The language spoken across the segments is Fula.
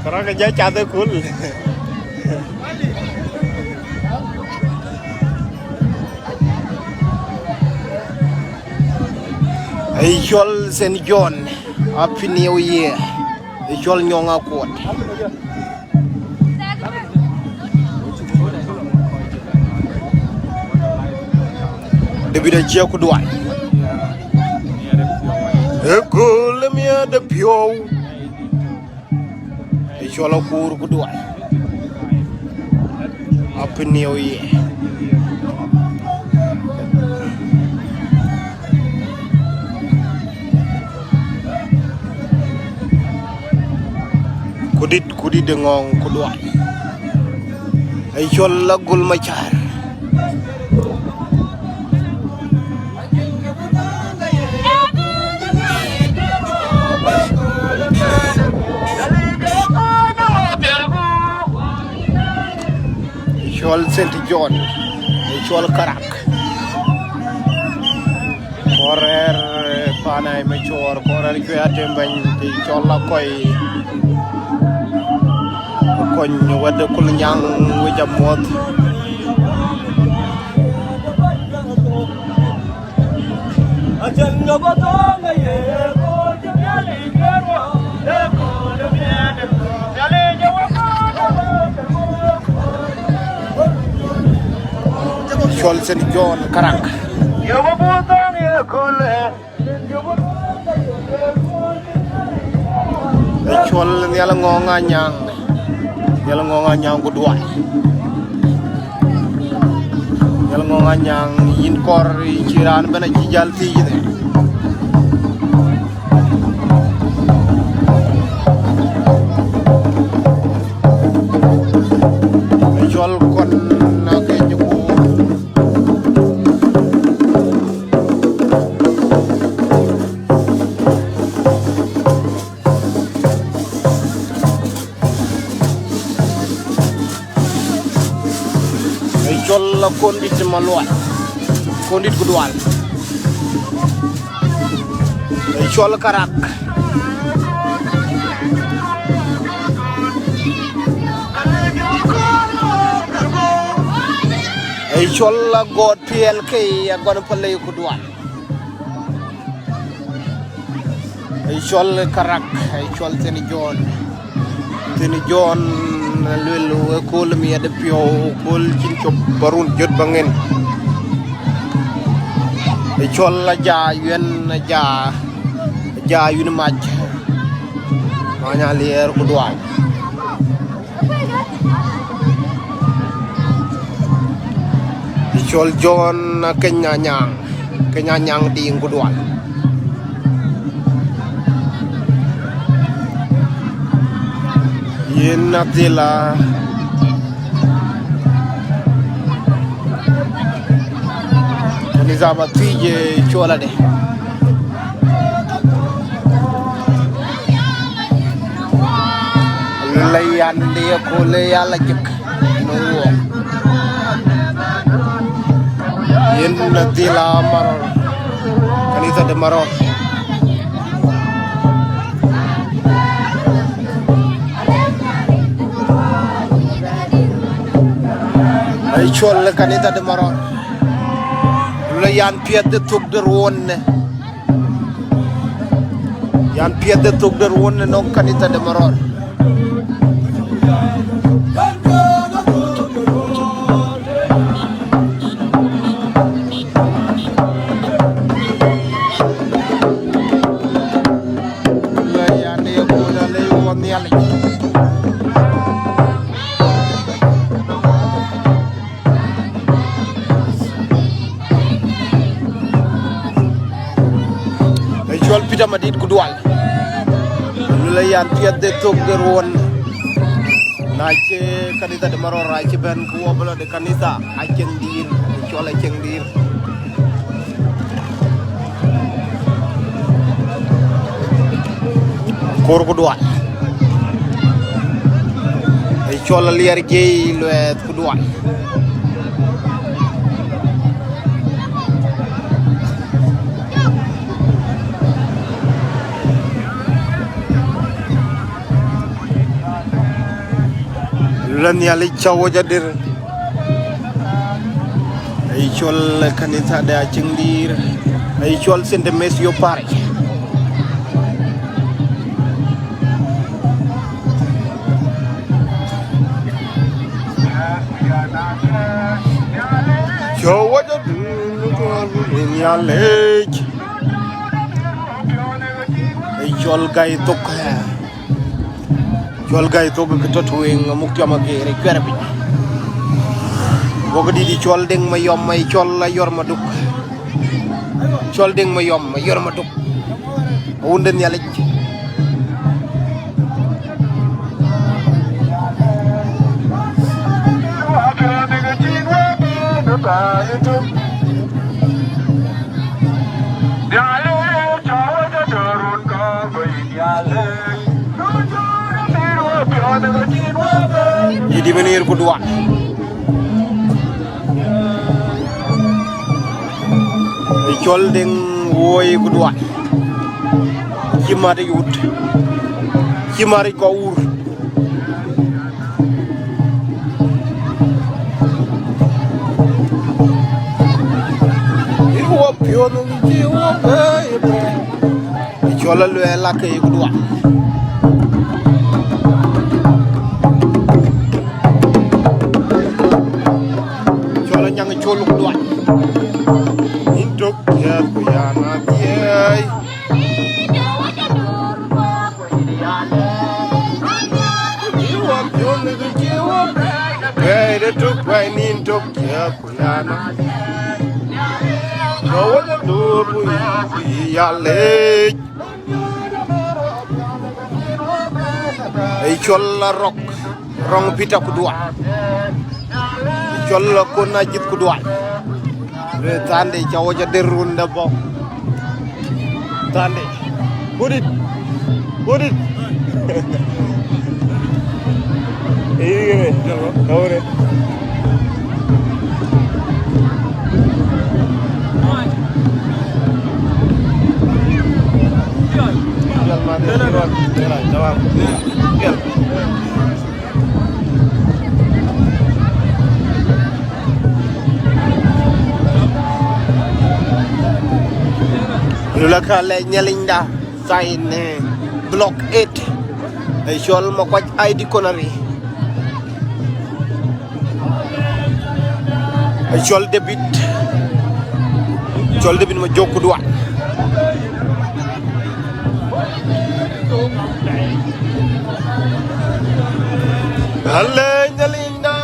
Karena kerja catur kul. Ijol Saint John, Happy New Year. Ijol nyonga kuat. Debida jia kedua. Ekul mia de pio. Ijol kur kedua. Happy New Year. Kudit dengong kedua. Ijol lagul macar. Ijol Saint John. Ijol karak. Korer panai mecor. Korer kuya tembang. Ijol lakoi. Koñ wada kul ñang wija mod ajal ngoboto ngaye ko jale gerwa de ko de miade jale nyawa ko Ijol Saint John karak yobo botang ye kole Ijol nyala ngonga nyang Yalang ngonga nyang kedua. Yalang ngonga nyang inkor ciran bana cijal ti gitu. Ijol kon nake nyuku. Ijol kondit maluan, kondit kedua. Ijol karak. Ijol god PLK agon pelai kedua. Ijol karak, ijol Saint John. Saint John lulu kul mi ada pio kul cincop barun jod bangen Ijol ja yuen ja yun maj manya lier kedua Ijol John kenyanyang di kedua yen natila ni zaba tije chola de layan dia ko le yalla jek no wo yen natila maror kanisa de maror Ijol kanita de maron la yan pied de tuk de ron yan pied de tuk de ron no kanita de maron la yan de ko la le won yalla Ijol pita madit kudual lulayan piat de tok de ron naike kanisa de maror raike ben ko bala de kanisa aceng dir Ijol aceng dir kor kudual Ijol liar gey luet kudual lan yali cawo jadir ay chol kanisa da cingdir ay chol sende mes yo Parish cawo jadir lan yali ay chol gay tok Jual gay to ke tatuing mukti ama gere kwerbi bogdi di chol ding mayom may chol la yor maduk chol ding mayom yor maduk wunden yalik jadi menir kedua icol deng woy kedua kimari yut kimari ko ur iwo piono jiwo be icol lu elak kedua yang colok dua induk ya kuyana tiai jiwa jone jiwa bede tuk bai induk ya kuyana jawa dur ya le ai cholla rock rong pita kedua Jollo ko najit ko duwal re tande cawo ja derrunda bo tande bodit eh jollo kawre jol ma de jawab jol Laka le nyalinda sign block 8 ay chol mo ko ay di konari ay chol debit ma jokku duwa halle nyalinda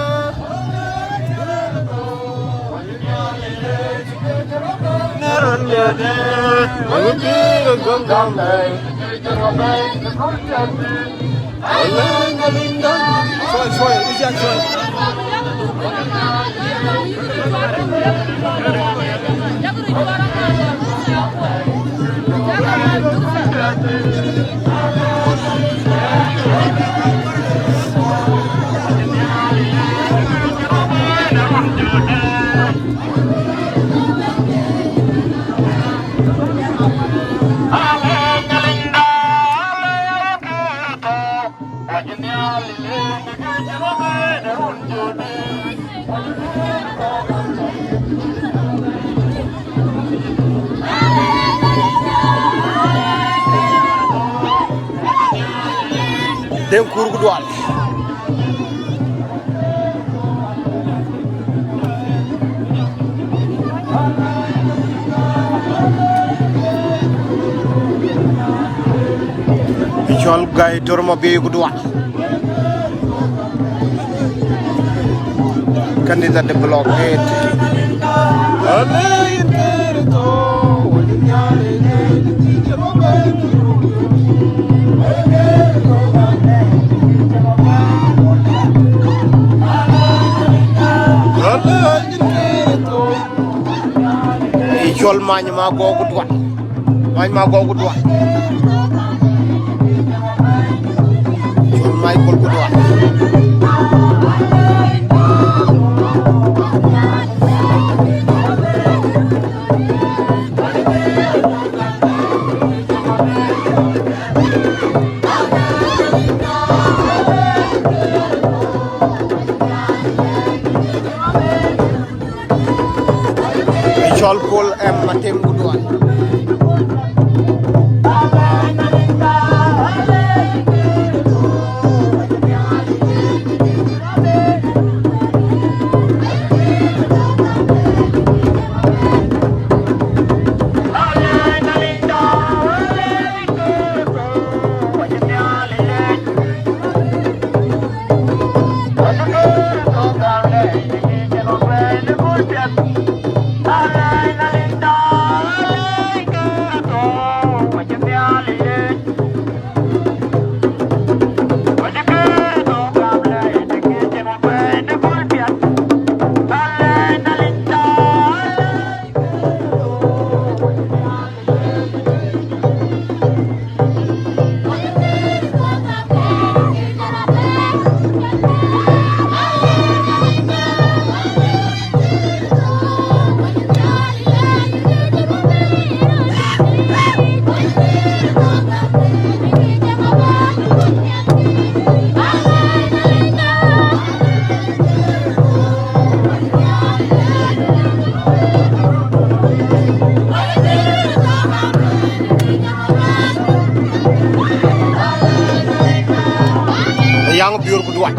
dem kur gu dual icol gay dormo be gu dual candidat de bloc 8 Jol mañ ma gogu duat jol may kol gu duat matem guduan yang biur kuduan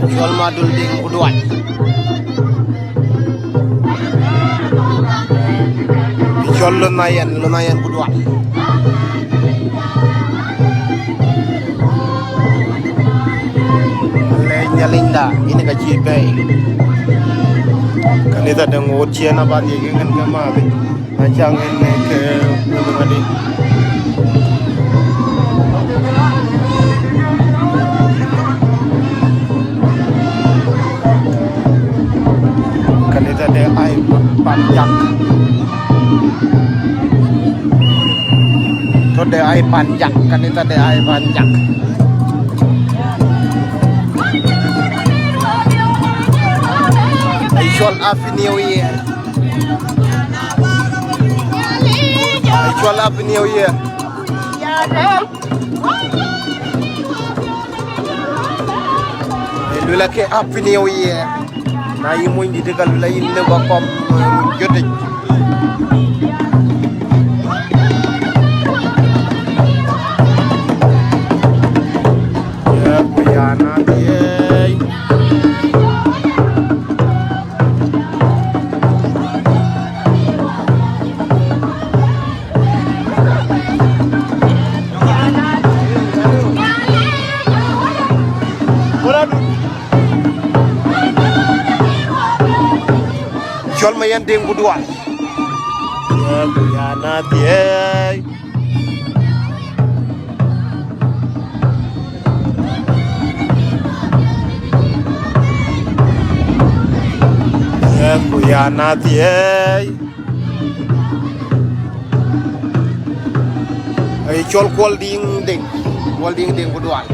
jual madul ding kuduan jual lumayan kuduan lenya linda ini gaji bay kan itu ada ngotian apa dia kan kemana macam ini ke mana kanita de ay panjak to de ay panjak kanita de ay panjak ay shol happy new year ay shol happy new year ay lula ke happy new year na yi mo ndi degal la yi ne ba kom jote ya ko ya na ye Jol mayan ding guduan ya na tie ya na tie ay jol kol ding guduan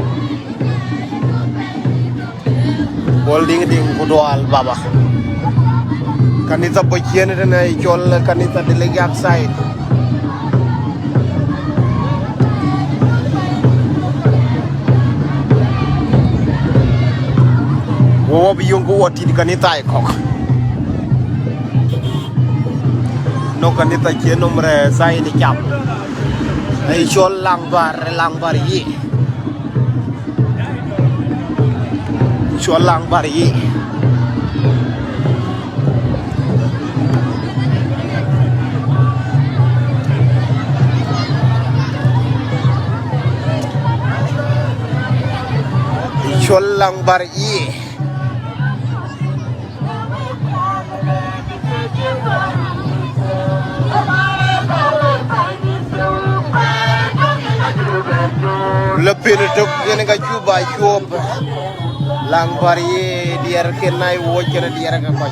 kol ding gudual baba kanita bagian na jol kanita delegi outside wo biyong ko wati di kanita ay kok no kanita je nomre sai di cap ay jol langbar yi jol langbar yi Cholang bari lebih reduk ini ka cuba lang bari diar kenai wojere diar ka ko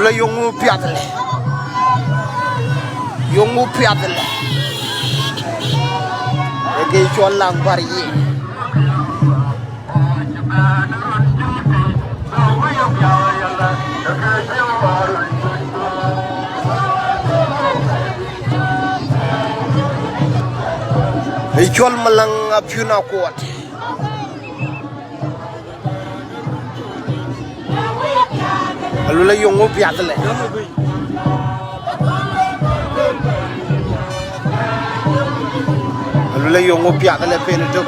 la yongu piatle ege cholang bari Ichol malang apyuna kuat. Alu la yongo piatale. Alu la yongo piatale pele tuk.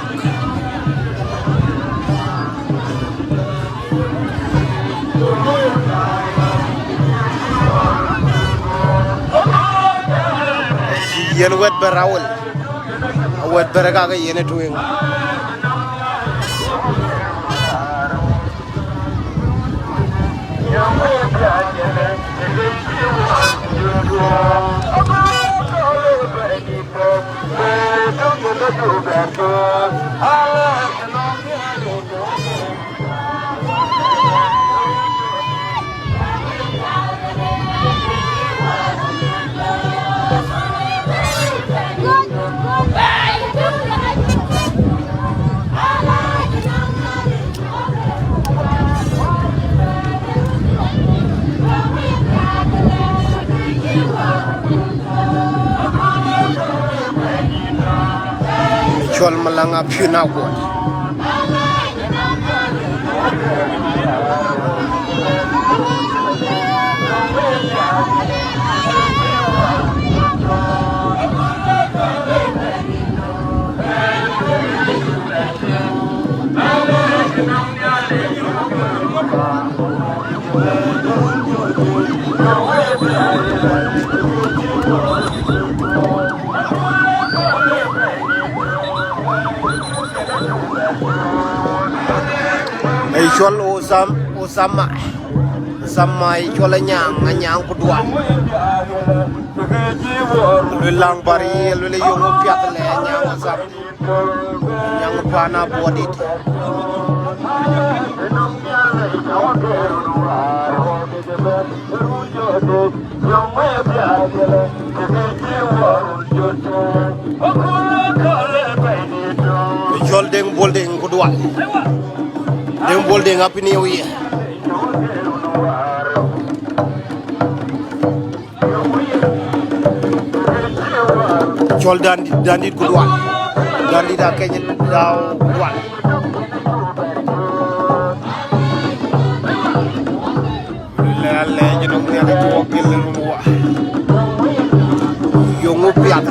Yen wet berawal. Wet beragaga yene tuing. Chol malanga puna ko. Chol osama chol nyang kuduan lu lang bari lu le yongo piatale nyang osam nyang pana bodit chol deng bol deng kuduan deng bol deng happy new year. Chol dandit kuduan dandit akenya daw kuduan le jeno ne ada to gel lu wa yongo piat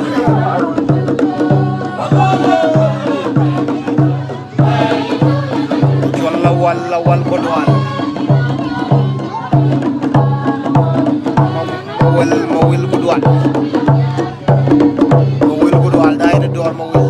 chol lawal kuduan mawil kuduan dai dor mawil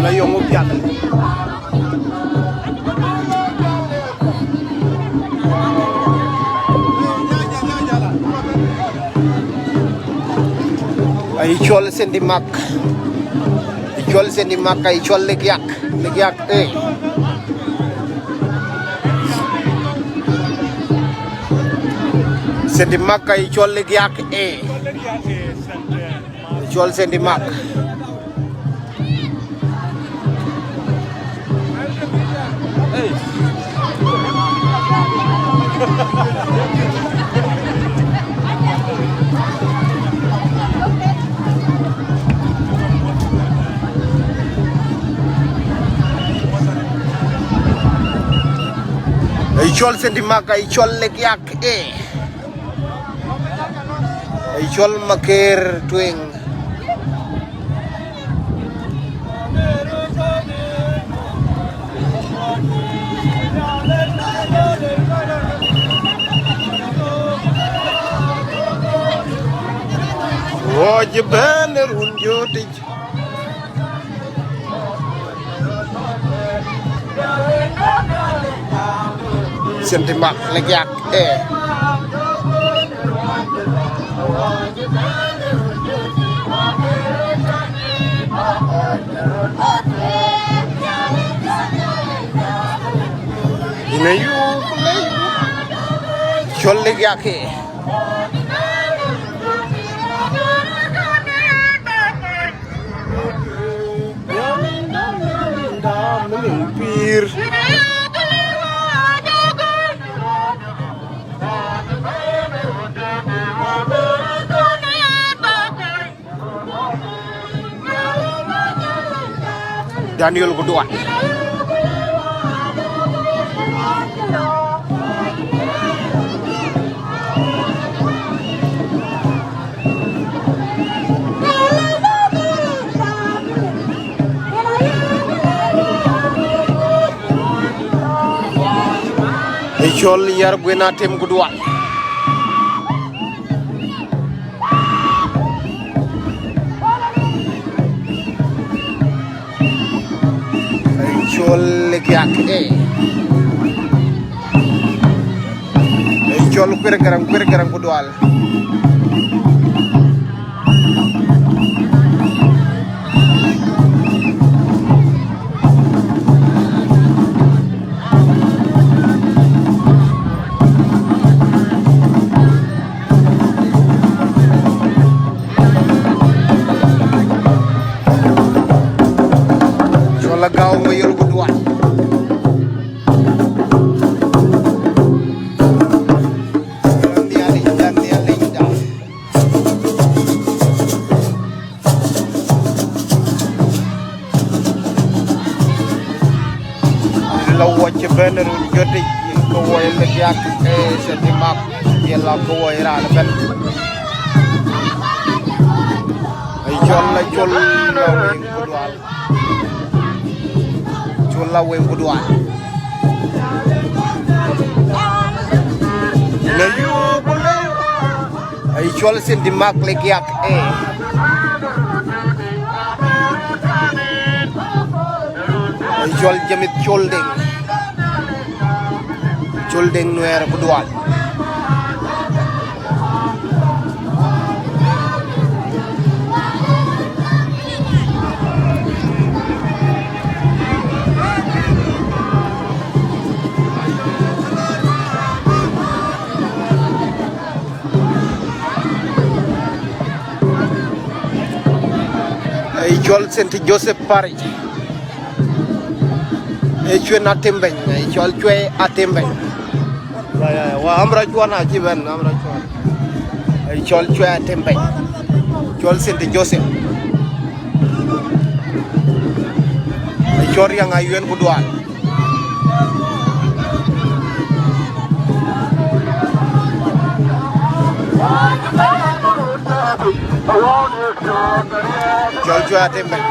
la yongo piat ay chol sendimak ay chol legyak sendimak ay chol legyak chol sendimak Ichol sendimak ichol legyak ichol maker twing wajiban runjoti sendimak legyak inayu chol legyak pir Daniel Godoy. Ejol yar buena tem Godoy. Ejol legiak Ejol kuir garang Godoy. Lagaw mo yung Godoy. Lawa ci ben ru jodi ko woy le yak se di mak yella ko woy ra ben ay jol la Godoy. Chola wen Godoy. Ay chol sen di mak legiak ay chol jamit choldeng nuer Godoy. Ejol senti Joseph Parish. Ejol atembeng, ejol cue atembeng. Ya, wa amra juana jiben, amra juana. Ejol cue atembeng. Ejol senti Joseph. Ejol yang ayuen Godoy. Jol atembeng.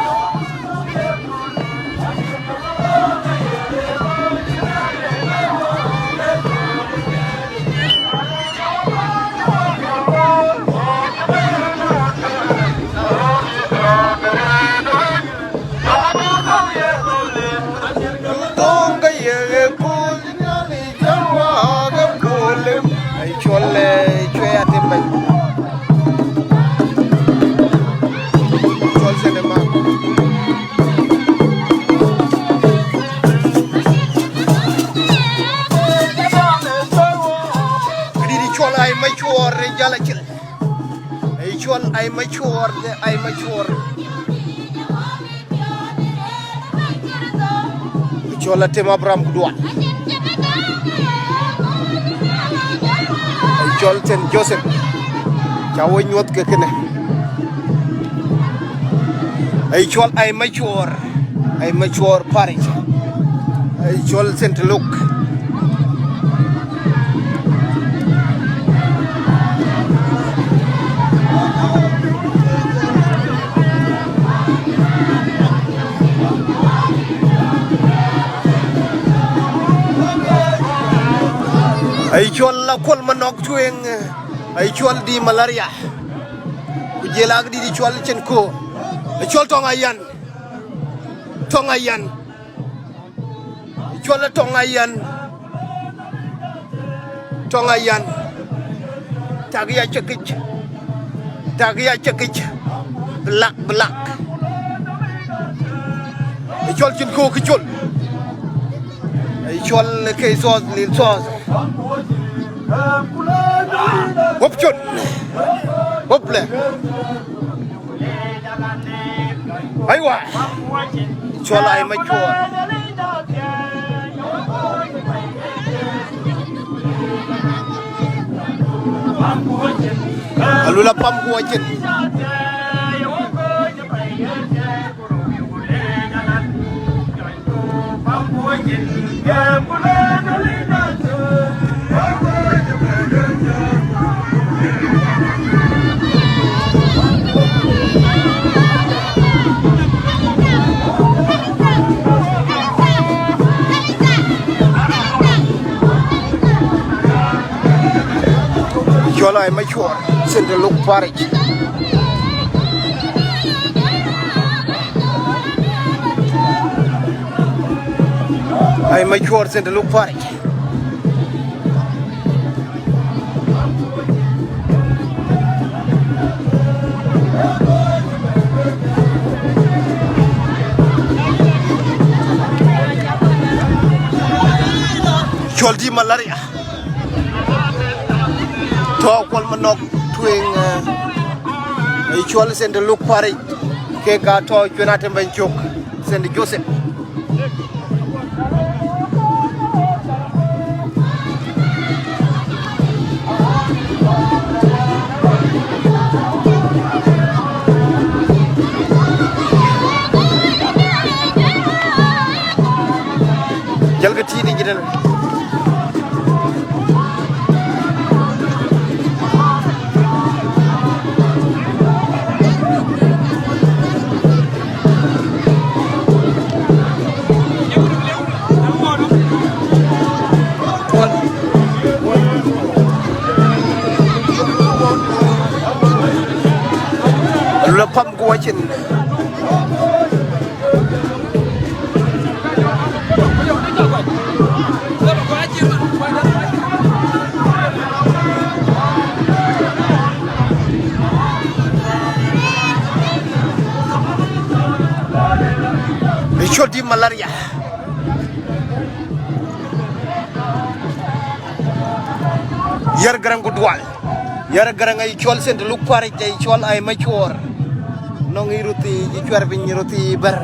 Ay mature. Chola tema Abraham Godoy. Ay chol ten Joseph. Chawo nyot ke kene. Ay chol ay mature Parish. Ay chol Saint Luke. Ay chol la kol manok tueng ay chol di malaria ku jelag di chol chen ko ay chol tongayan chol tongayan tagiya chekich black ay chol chen ko ku chol ay chol kay sos lil sos Hopchun, hople. Aywa. Chola ay mature. Alula pam kuwachin. Chola ay mature send the look Parish. Ay mature send the look Parish. Choldi malaria. Talk one manok twing a chol send the look Parish. Keka to Jonathan Benchuk send Joseph. Jalga tini gidan. Lapam kuachin. Di malaria. Yar garang kudwal. Yar garang ay chol send look Parish ay chol ay mature. Nong iruti jichwar binyiruti ber.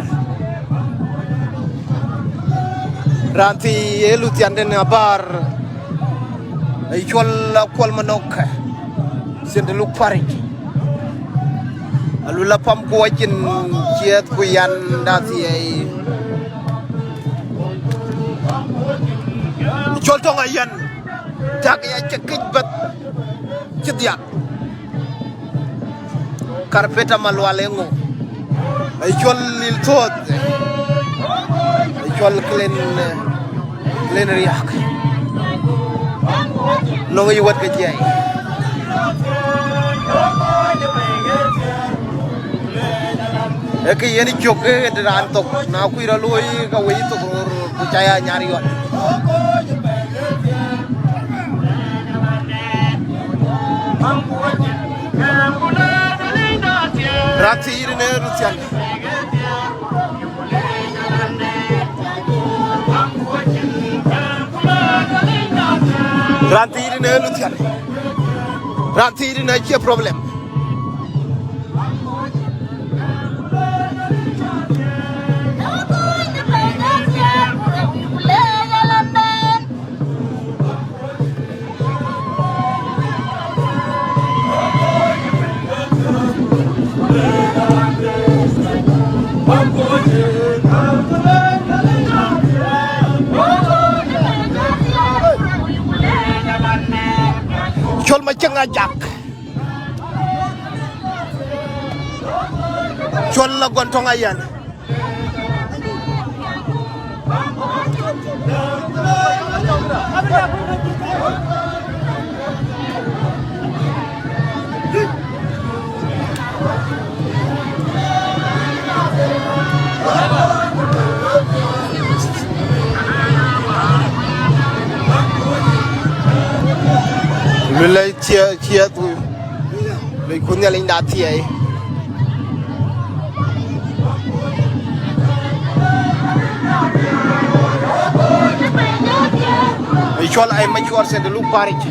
Ranti eluti anden abar. Ay chol kwal manok send look Parish. Alula pam kuachin chiat kuyan dati ay chol tonga yan tak ya cekit bat cediak karpeta malwalengo ay chol lil tot ay chol klen riak no ngi wat ka jay Eke yeni joke dan tok na aku ira loi ka wei tok percaya nyari wat. Raksi ini rusian. Ranti ini rusian. Ranti ini aja problem. Chol macam ngajak, chol la gontong ayan. Lulai chia tu, lulai kunyah lain dati ay. Ichol ay mature send look Parish.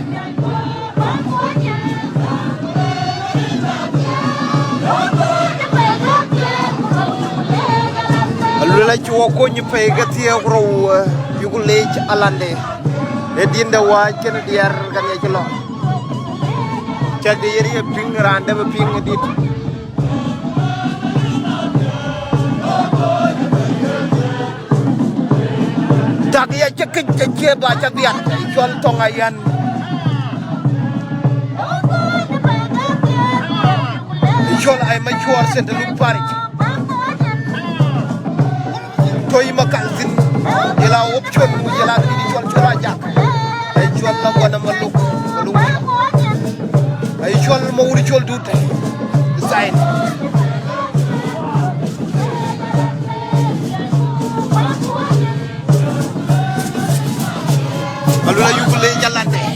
Lulai chuo ko nyipai katia kro yugulej alande. Edinda wa kena diar kan ya celok. Cak dia yeri ping randa be ping edit. Tagia cekik baca biar jual tongayan. Jual ay majual senda Parish. Toy makalsin ila option ila di jual aja. Ay jual la wana maluk. Ay jual mau dijual dute. Design. Kalau la yukule jalan deh.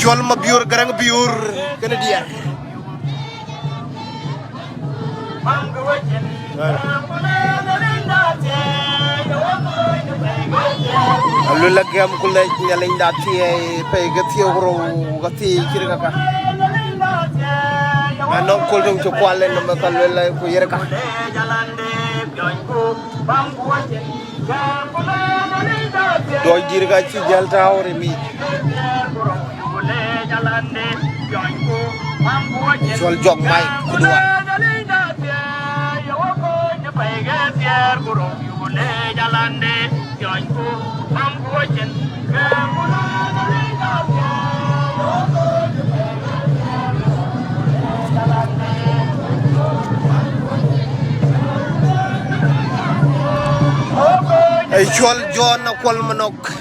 Jual ma biur garang biur kena dia. Lalu lagi am kulai nyalain dati pay gati oro gati kiri kakak. Anok kul dong cukuale nama kalau lelai kuyir kakak. Doi diri kaci jal tahu remi. Jual jog mai kedua. Jual John akwal manok.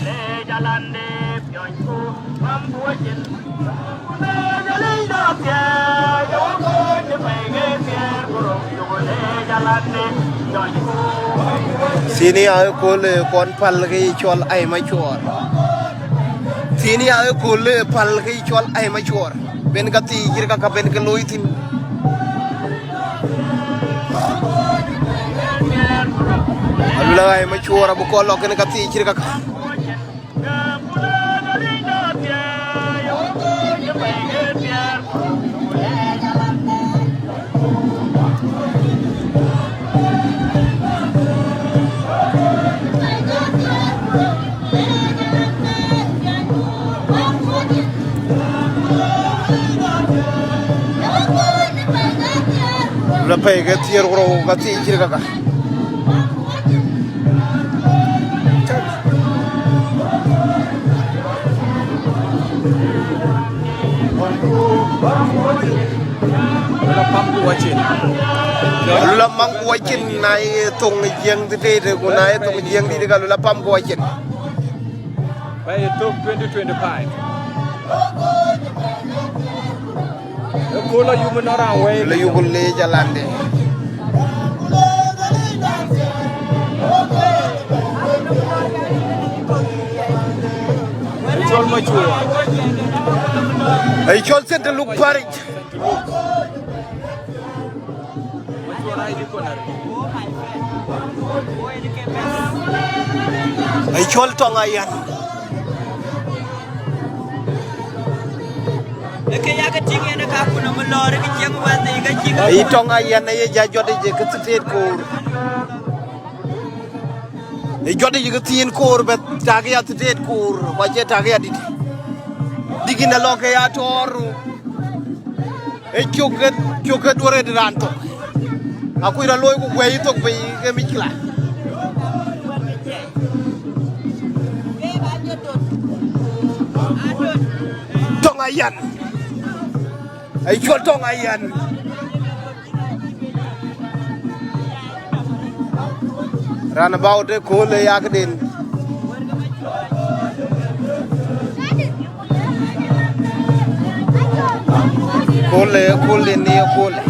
Sini ayo kule kon pal ke jual ay macuar. Sini ayo kule pal ke jual ay macuar. Ben gati kira kakak ben keloitin. Allah ay macuar abu kolok kena gati kira kakak. Lepas gati orang gati kira kakak. Lula pam wajin naik tong jiang tadi tu naik tong jiang di dekat lula pam wajin. By it took 2025. Kalau you menara way, Lula you boleh jalan deh. Jual macam. Ay jual senda Parish. Ay jual tongayan. Ay tongayan ay jajot aja ke setiap kor. Ay jod aja ke tian kor bet tagi at setiap kor. Wajah tagi at itu. Digina loke ya toru. Ay cuket dua ranto. Aku ira loy ku gue itu ke mikla. Tongayan. Ay jual tongayan. Rana bau de kole yak din. Kole ni kole.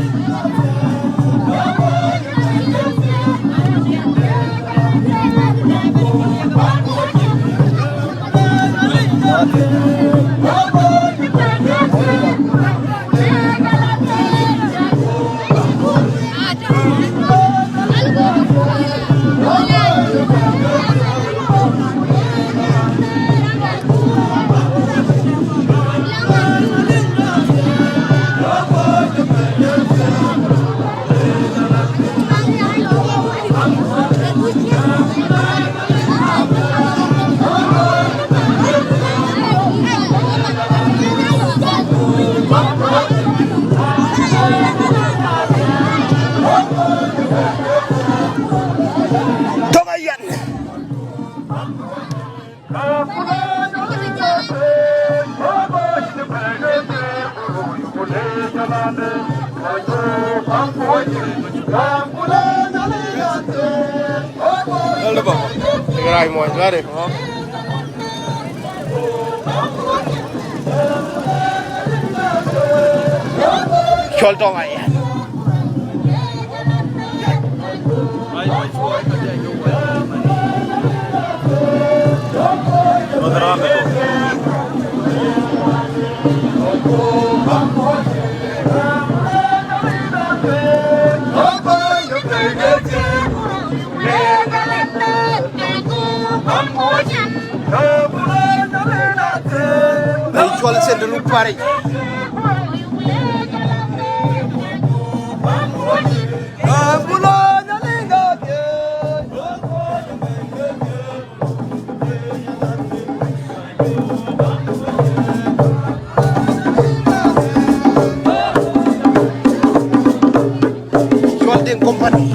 Lalu bang, segera mau jadi. Jual dong ayah. Jual sen dulu Parish. Jual ding company.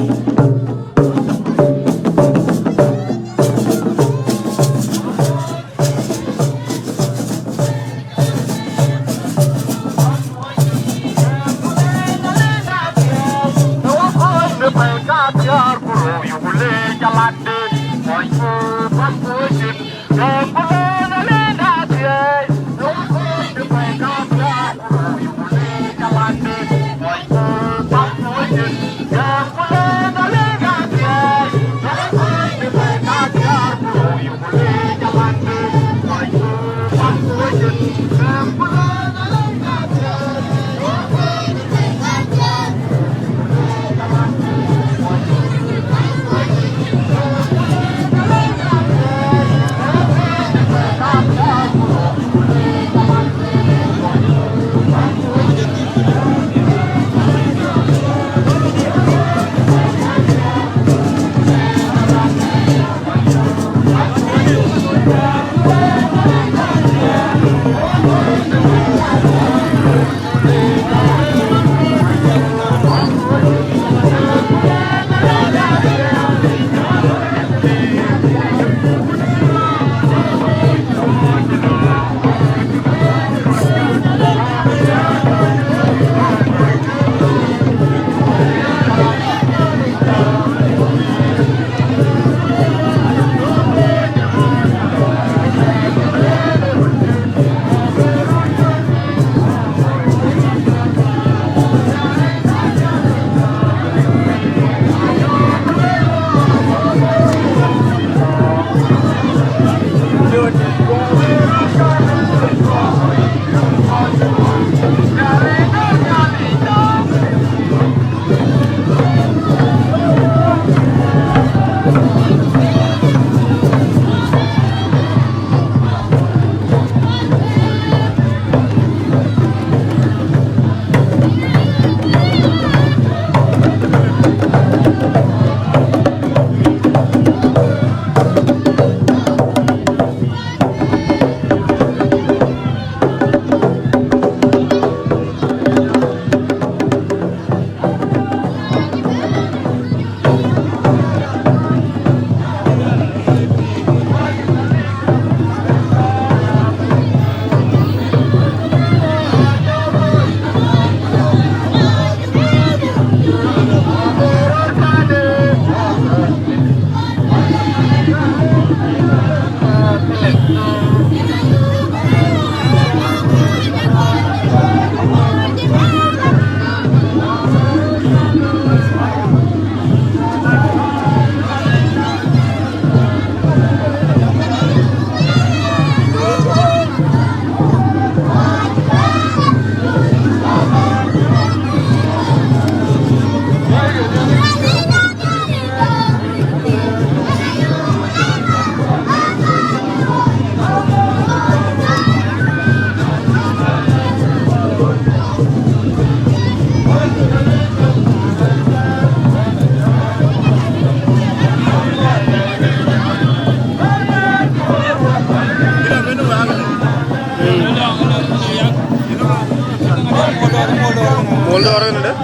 Moldor ini deh.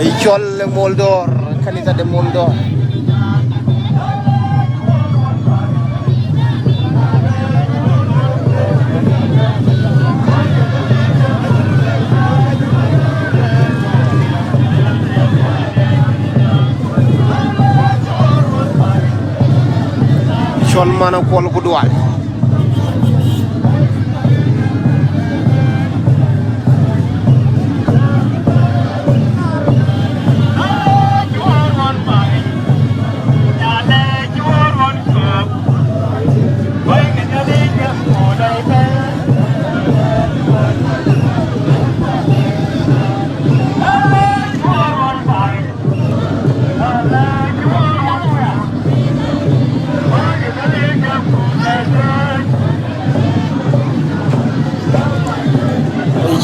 Icol Moldor, kanisa de Moldor. chol mana kol kudual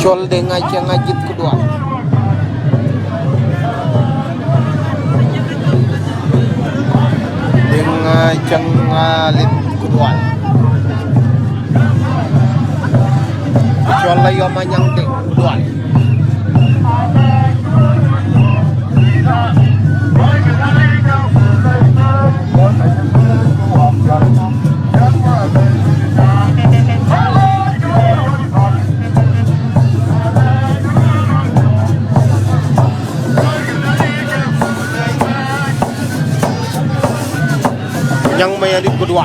chol de ngajit kudual dengan cengalit kudual chol layo manyang de kudual yang mayadit kedua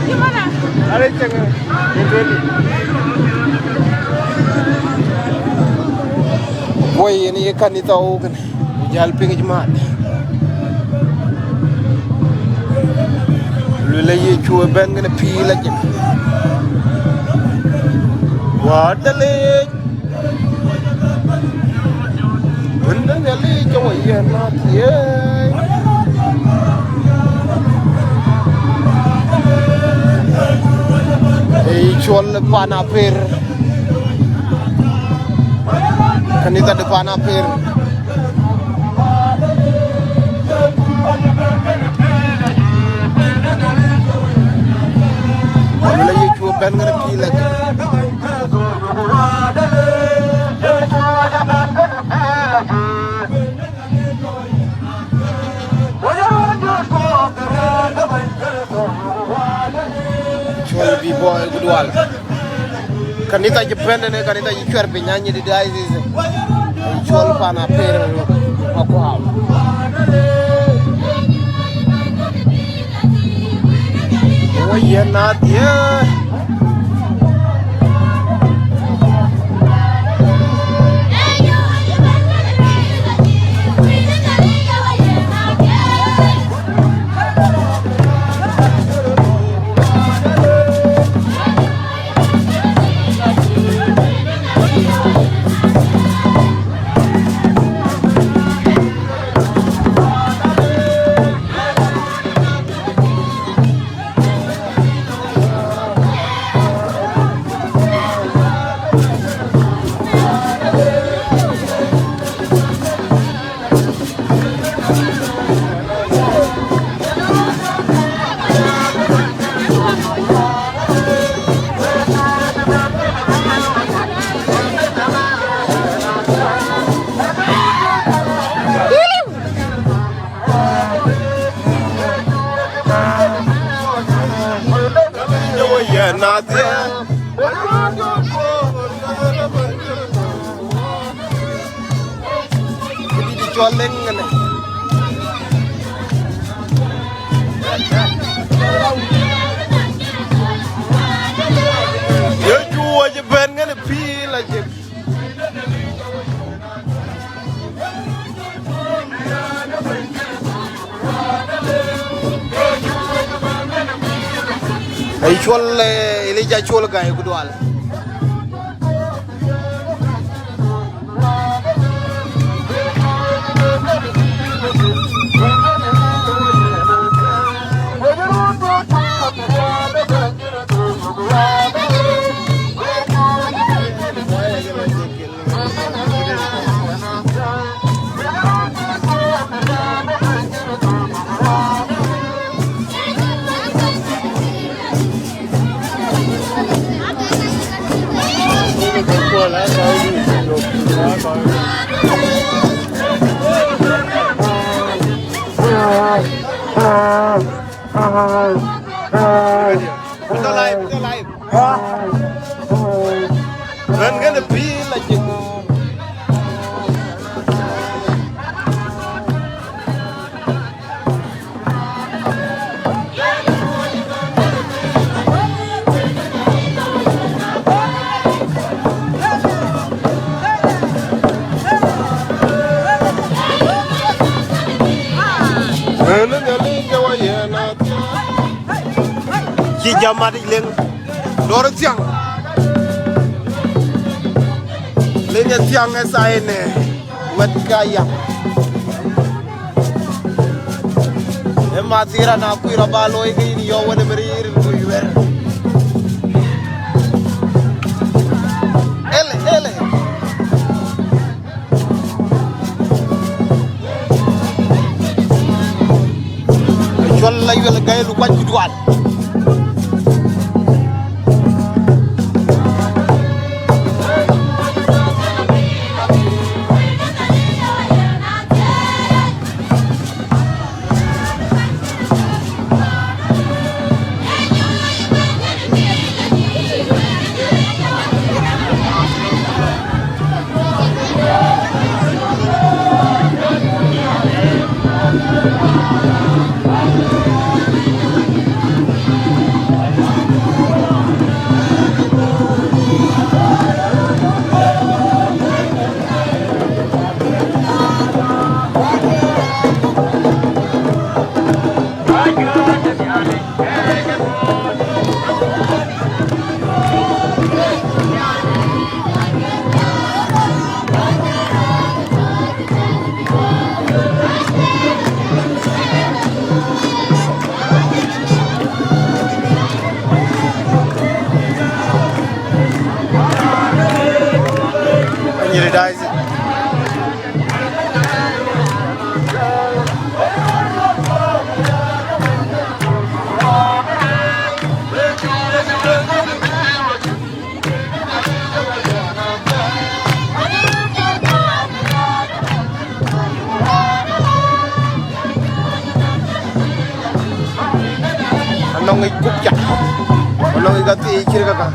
Gimana? Ada cengeng. boy ini ikan itu kan jal pingi jemaat lu lay chuo ben ngene pi la jek wa dale benda ngali jowo ye na ye chol pana per kanita de pana per wala ye chuo ben ngene pi la chol bi boy gudwal kanita je bende ne kanita je chwer be nyanyi di dai zise chol pana per ako haw oye nadie Joleng ngene yo juwa je ben ngene pi la je ay chol ile ja chol gaay gudwal Kita live. Run gonna be like you. Chị jam đi lên đó là tiếng lên nhà tiếng cái sai nè mất kaya em Mathira na kuira baloi cái ni yo wala merir kuiver ele jol la yel gay lu kwaj dual Realize it. Anong ikupya? Anong igati ikirga ka?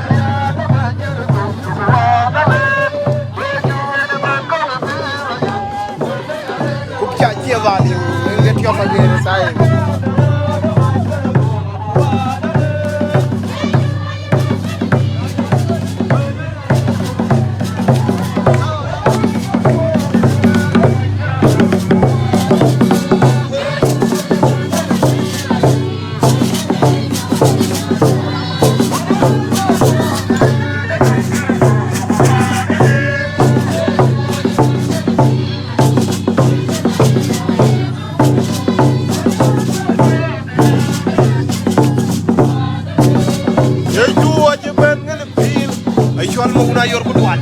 Value, get your money inside. Una yor ko duwan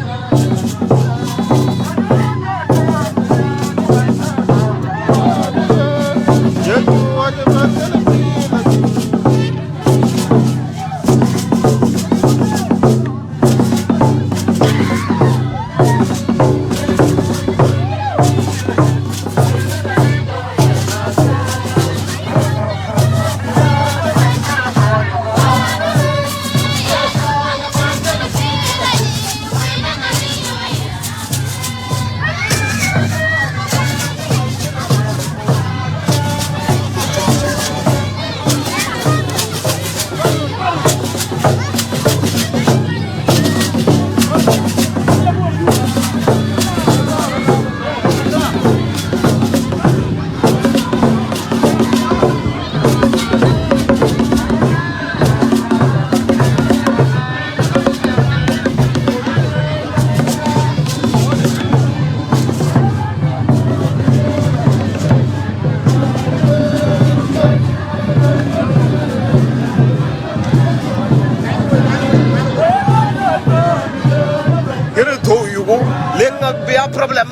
lenga biya problem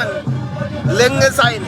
lenga sign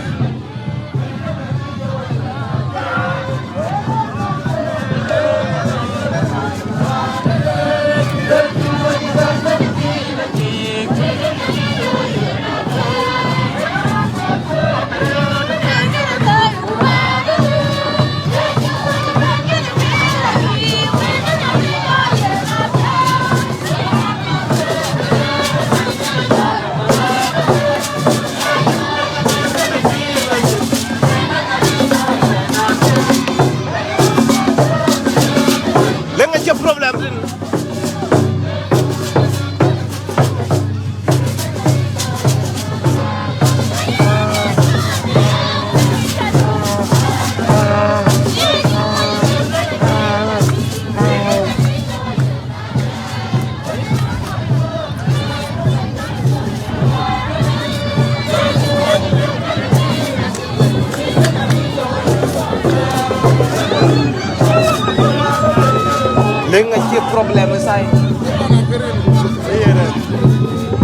lenga ci problème say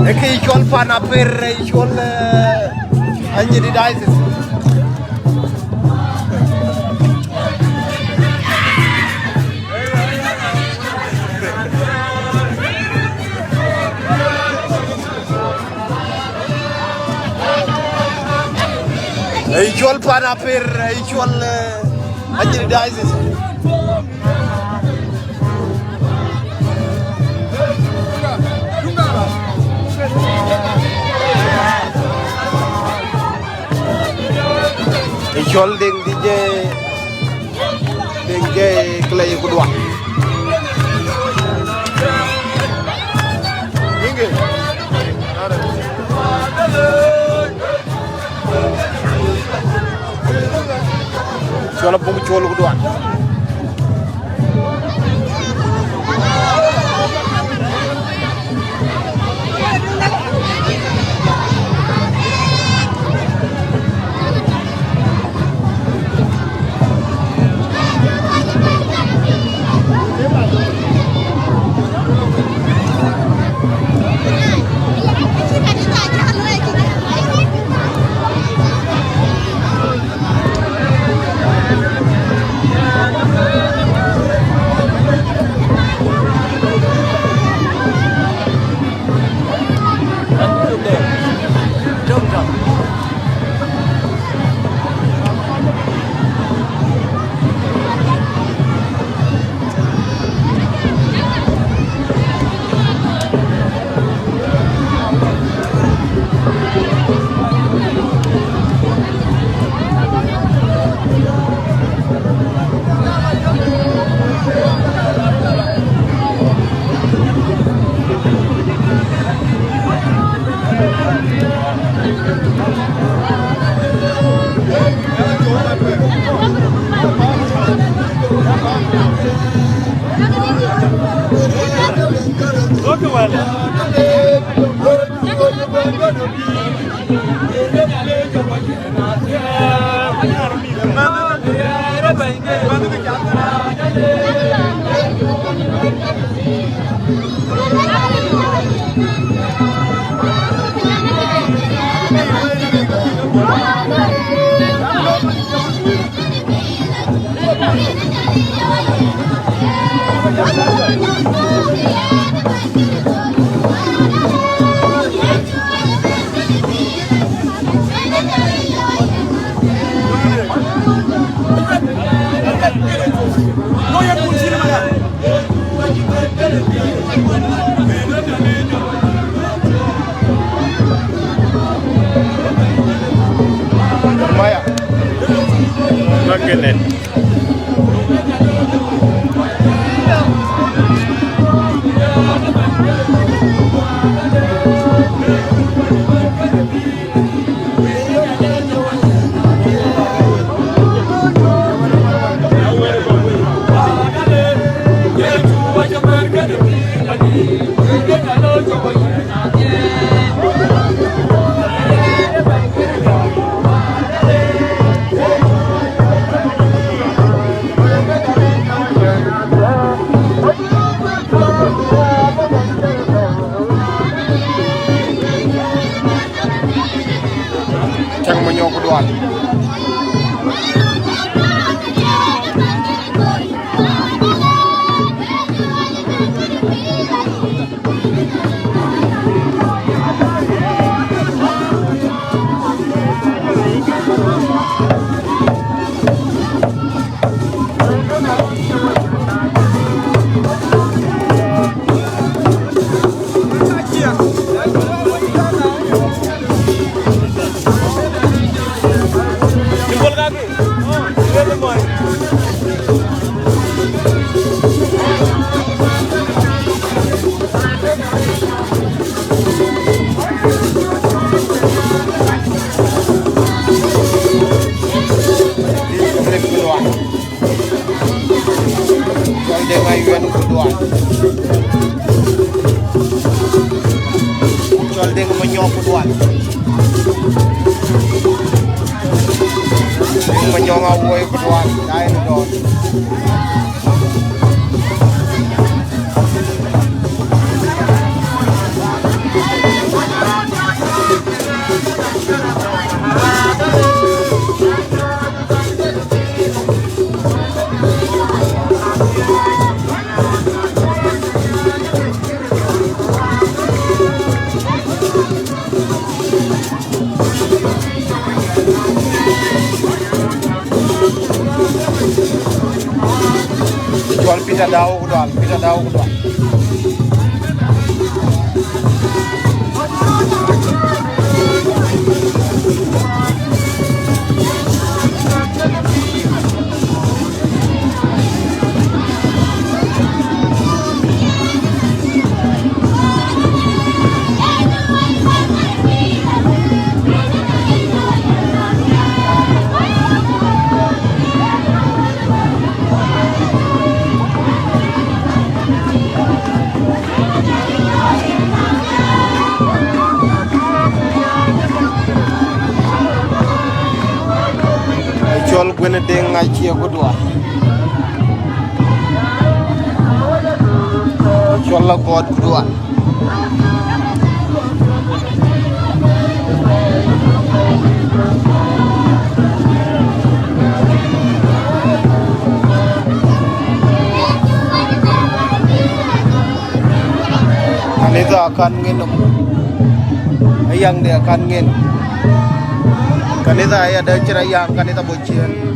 e che i chol pana per i chol agni di dai e i chol pana per i chol agni di dai Jol deng DJ klay ko dua inge Jol bu jol ko dua nyok kuduan manyong awoy kuduan dai don jual pita daw kuduan jual gwene deng ngaji kuduan jual la god kuduan kanisa akan nginum ayang dia akan ngin kanisa ya ada cerayang kanisa bocian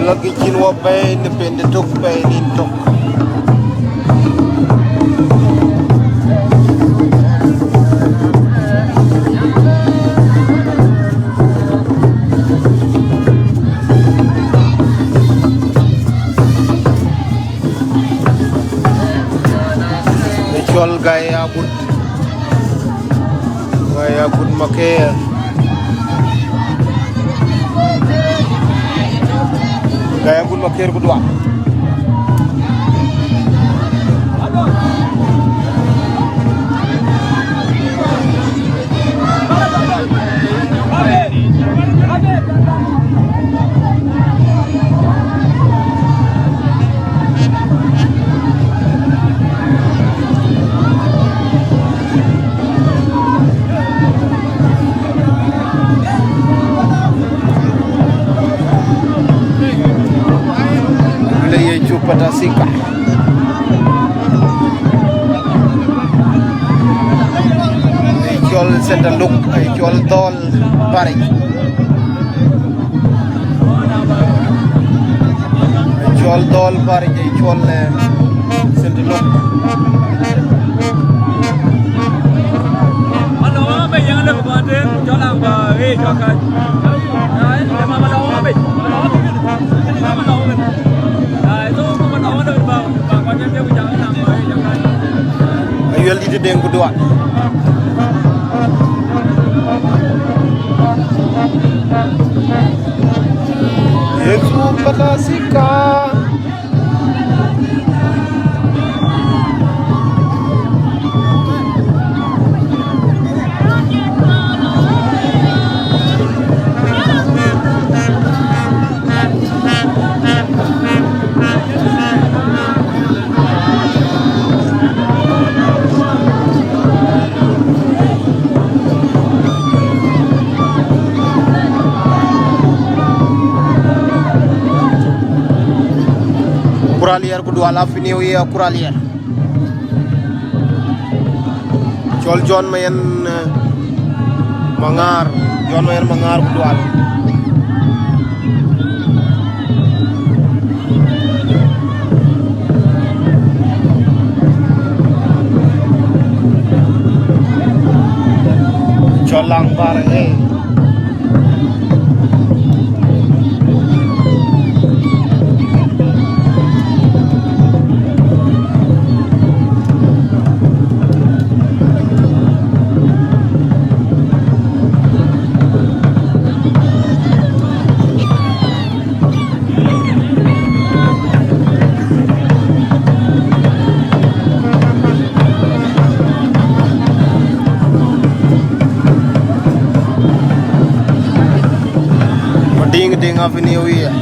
lagi kinwa bay independent tok bay nintok jual gaya bud maker gaya bud maker kedua pada sika jual sendal look jual tol Parish jual tol Parish jual sendal look Ano ba yang ada kemudian jualan bahaya jualan đấy mà đâu mà bị mà đâu mình đấy tôi mà đâu được vào và quan nhân bây giờ làm rồi cho cái ayul di deng kedua Yesus pada sika kuralier ku dual Happy New Year kuralier Chol John mayen mangar ku dual Cholang bar ding Happy New Year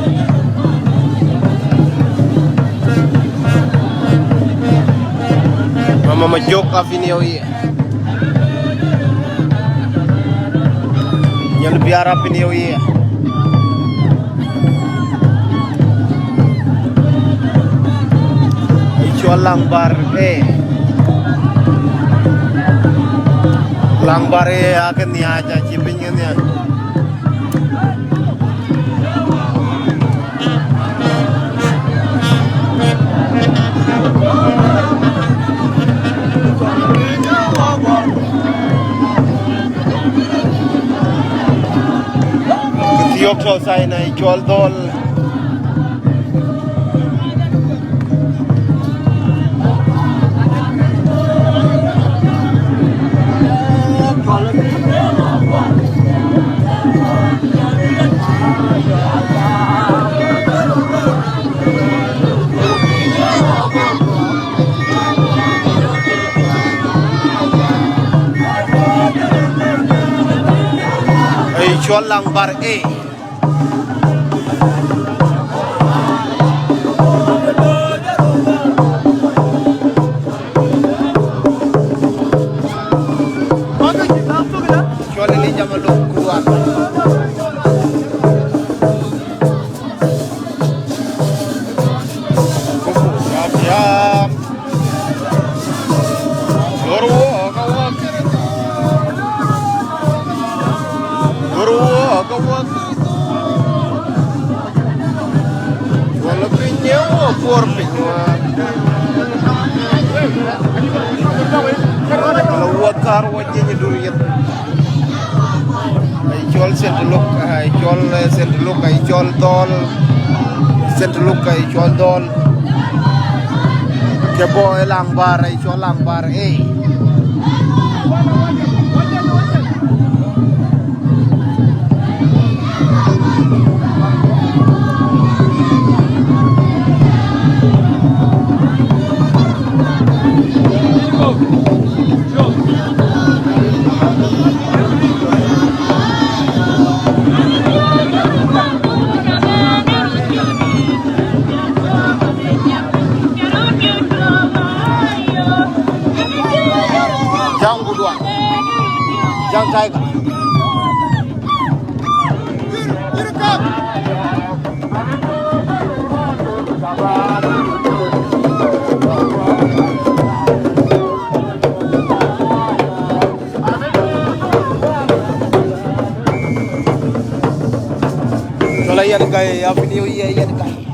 Mama majok Happy New Year Nyan biar Happy New Year Icho langbar langbar akan ni aja cipingnya ni Yok so sai nai chol dol ai chol lang bar chol dol ke boy lang bar chol lang bar Jang Tiger Chola yan kay Happy New Year yan kay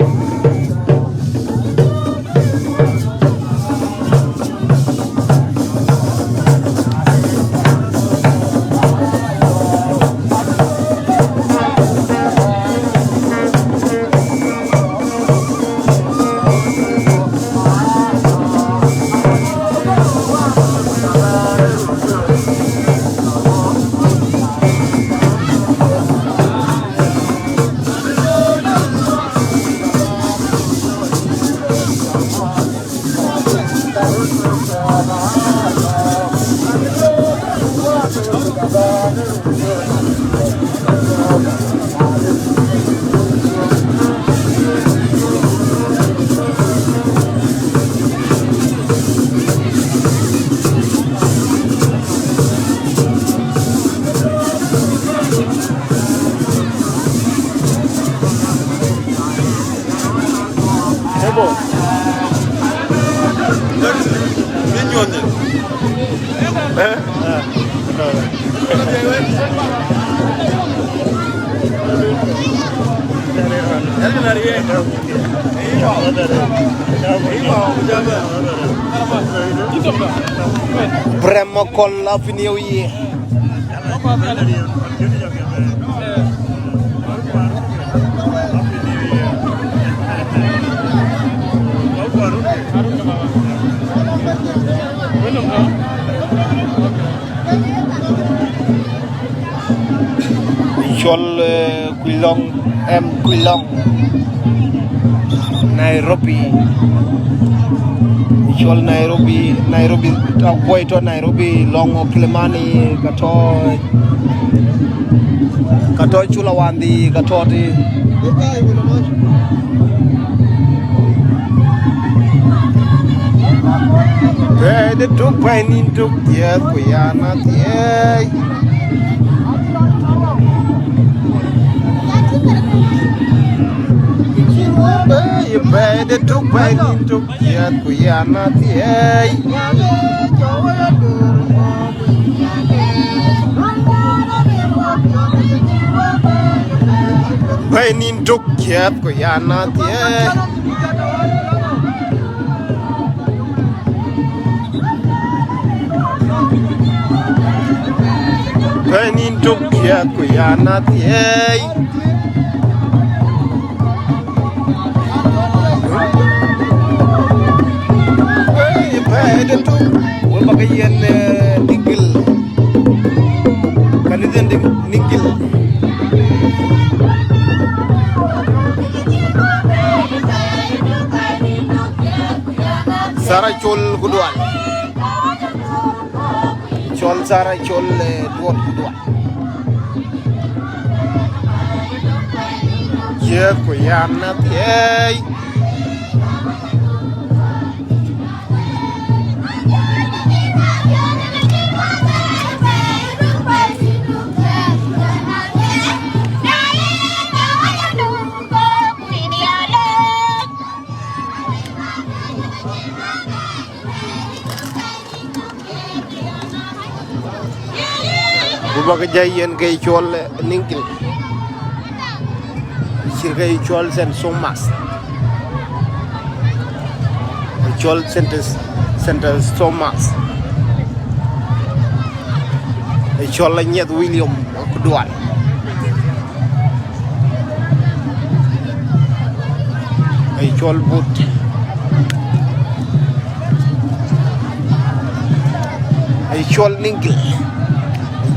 Bremo kon la fi New Year. Chol Quilong Quilong Nairobi. Chol Nairobi boy to Nairobi Longo Kilimani kato Chulawandi katoti Bede tuk painin tuk tiet kuyana tiet Bede tuk painin tuk tiet kuyana tiet painin tuk tiet kuyana tiet painin tuk tiet kuyana tiet Bede tuk wal bagayan nigil kaniden nigil Sara chol gudwal chol Sara chol duot gudwal ye ko yana tiei Buba kejayan kay chol ningkil sir kay chol sen somas chol center somas chol la nyet William Kuduan ay chol but ay chol ningkil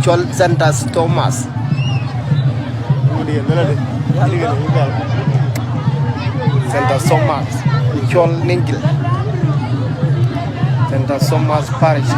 Chol Santa Thomas. Santa Thomas. Chol Ningil. Santa Thomas Parish.